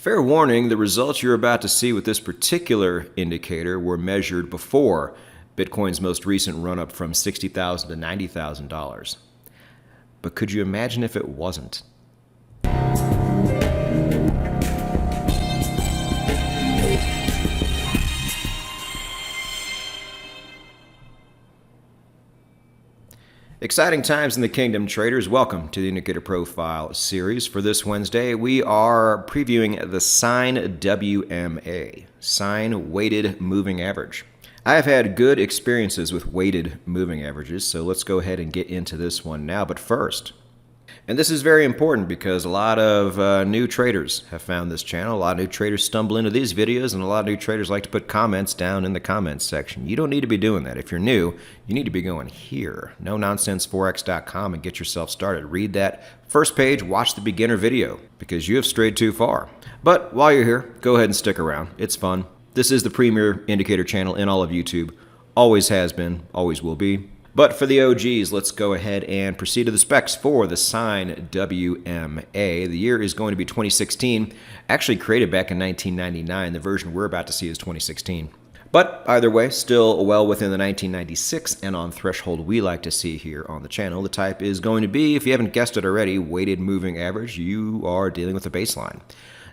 Fair warning, the results you're about to see with this particular indicator were measured before Bitcoin's most recent run-up from $60,000 to $90,000. But could you imagine if it wasn't? Exciting times in the kingdom, traders. Welcome to the Indicator Profile series. For this Wednesday, we are previewing the Sine WMA, Sine Weighted Moving Average. I have had good experiences with weighted moving averages, so let's go ahead and get into this one now. But first, and this is very important because a lot of new traders have found this channel. A lot of new traders stumble into these videos, and a lot of new traders like to put comments down in the comments section. You don't need to be doing that. If you're new, you need to be going here, no-nonsense-forex.com, and get yourself started. Read that first page, watch the beginner video, because you have strayed too far. But while you're here, go ahead and stick around. It's fun. This is the premier indicator channel in all of YouTube. Always has been, always will be. But for the OGs, let's go ahead and proceed to the specs for the Sine WMA. The year is going to be 2016, actually created back in 1999. The version we're about to see is 2016. But either way, still well within the 1996 and on threshold we like to see here on the channel. The type is going to be, if you haven't guessed it already, weighted moving average. You are dealing with a baseline.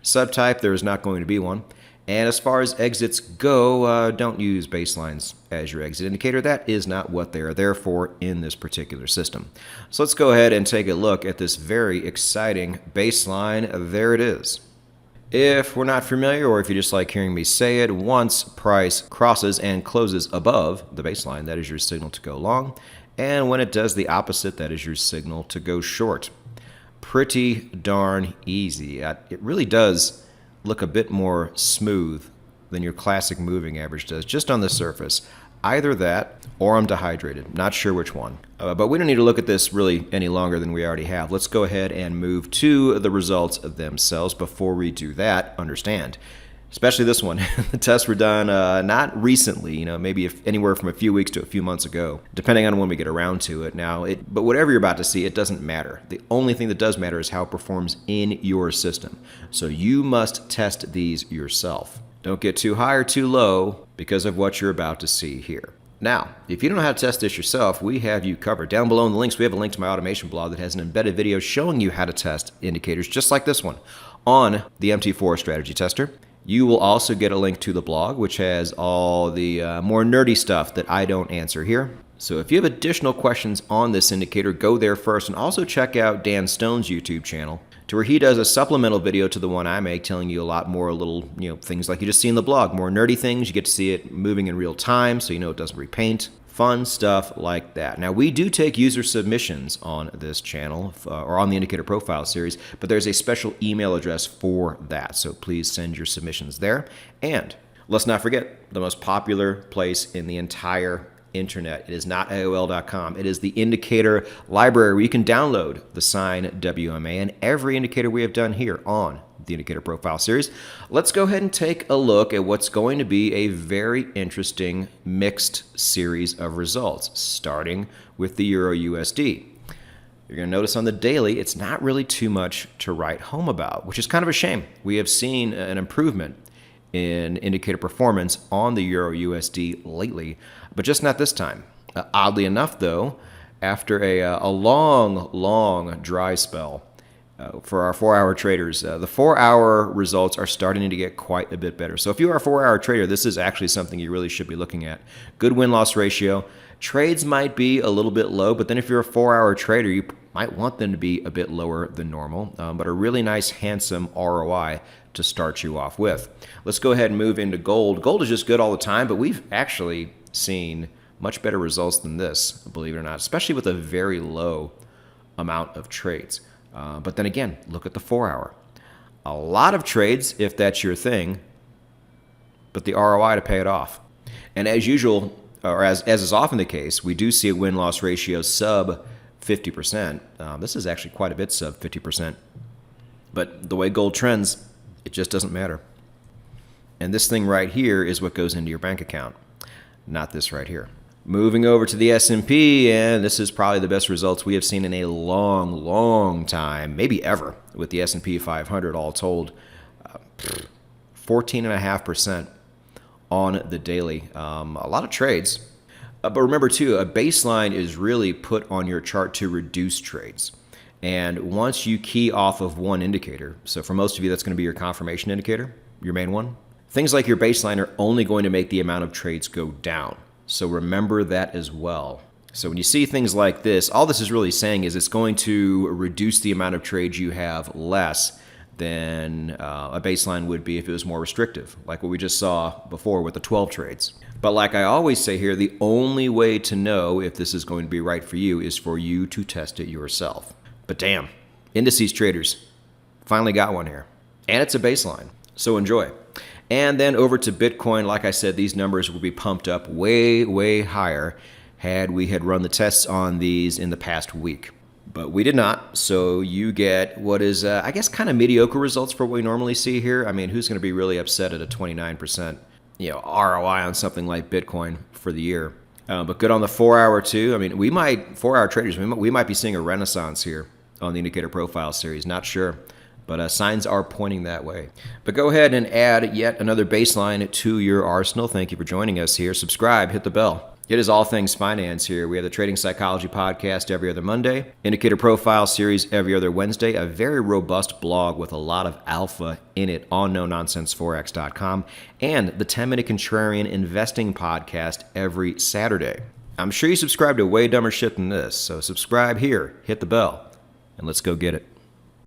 Subtype, there is not going to be one. And as far as exits go, don't use baselines as your exit indicator. That is not what they are there for in this particular system. So let's go ahead and take a look at this very exciting baseline. There it is. If we're not familiar, or if you just like hearing me say it, once price crosses and closes above the baseline, that is your signal to go long. And when it does the opposite, that is your signal to go short. Pretty darn easy. It really does look a bit more smooth than your classic moving average does, just on the surface. Either that, or I'm dehydrated. Not sure which one. But we don't need to look at this really any longer than we already have. Let's go ahead and move to the results themselves. Before we do that, understand, especially this one, the tests were done not recently, maybe anywhere from a few weeks to a few months ago, depending on when we get around to it. But whatever you're about to see, it doesn't matter. The only thing that does matter is how it performs in your system. So you must test these yourself. Don't get too high or too low because of what you're about to see here. Now, if you don't know how to test this yourself, we have you covered. Down below in the links, we have a link to my automation blog that has an embedded video showing you how to test indicators just like this one on the MT4 strategy tester. You will also get a link to the blog, which has all the more nerdy stuff that I don't answer here. So if you have additional questions on this indicator, go there first, and also check out Dan Stone's YouTube channel, to where he does a supplemental video to the one I make, telling you a lot more little things like you just see in the blog, more nerdy things. You get to see it moving in real time, so it doesn't repaint. Fun stuff like that. Now, we do take user submissions on this channel, or on the Indicator Profile series, but there's a special email address for that, so please send your submissions there. And let's not forget the most popular place in the entire internet. It is not AOL.com. It is the Indicator library, where you can download the Sine WMA and every indicator we have done here on the Indicator Profile series. Let's go ahead and take a look at what's going to be a very interesting mixed series of results, starting with the EURUSD. You're going to notice on the daily, it's not really too much to write home about, which is kind of a shame. We have seen an improvement in indicator performance on the EURUSD lately, but just not this time. Oddly enough, though, after a long dry spell, for our 4-hour traders, the 4-hour results are starting to get quite a bit better. So if you are a 4-hour trader, this is actually something you really should be looking at. Good win-loss ratio. Trades might be a little bit low, but then if you're a 4-hour trader, you might want them to be a bit lower than normal, but a really nice, handsome ROI to start you off with. Let's go ahead and move into gold. Gold is just good all the time, but we've actually seen much better results than this, believe it or not, especially with a very low amount of trades. But then again, look at the 4-hour. A lot of trades, if that's your thing, but the ROI to pay it off. And as usual, or as is often the case, we do see a win-loss ratio sub 50%. This is actually quite a bit sub 50%. But the way gold trends, it just doesn't matter. And this thing right here is what goes into your bank account, not this right here. Moving over to the S&P, and this is probably the best results we have seen in a long time, maybe ever, with the S&P 500 all told. 14.5% on the daily. A lot of trades. But remember too, a baseline is really put on your chart to reduce trades. And once you key off of one indicator, so for most of you that's going to be your confirmation indicator, your main one, things like your baseline are only going to make the amount of trades go down. So remember that as well. So when you see things like this, all this is really saying is it's going to reduce the amount of trades you have less than a baseline would be if it was more restrictive, like what we just saw before with the 12 trades. But like I always say here, the only way to know if this is going to be right for you is for you to test it yourself. But damn, indices traders finally got one here. And it's a baseline, so enjoy. And then over to Bitcoin, like I said, these numbers will be pumped up way, way higher had we had run the tests on these in the past week. But we did not, so you get what is, I guess, kind of mediocre results for what we normally see here. I mean, who's going to be really upset at a 29%, ROI on something like Bitcoin for the year? But good on the 4-hour too. I mean, 4-hour traders, we might be seeing a renaissance here on the indicator profile series. Not sure, but signs are pointing that way. But go ahead and add yet another baseline to your arsenal. Thank you for joining us here. Subscribe, hit the bell. It is all things finance here. We have the Trading Psychology podcast every other Monday, Indicator Profile series every other Wednesday, a very robust blog with a lot of alpha in it on NoNonsenseForex.com, and the 10-Minute Contrarian Investing podcast every Saturday. I'm sure you subscribe to way dumber shit than this, so subscribe here, hit the bell, and let's go get it.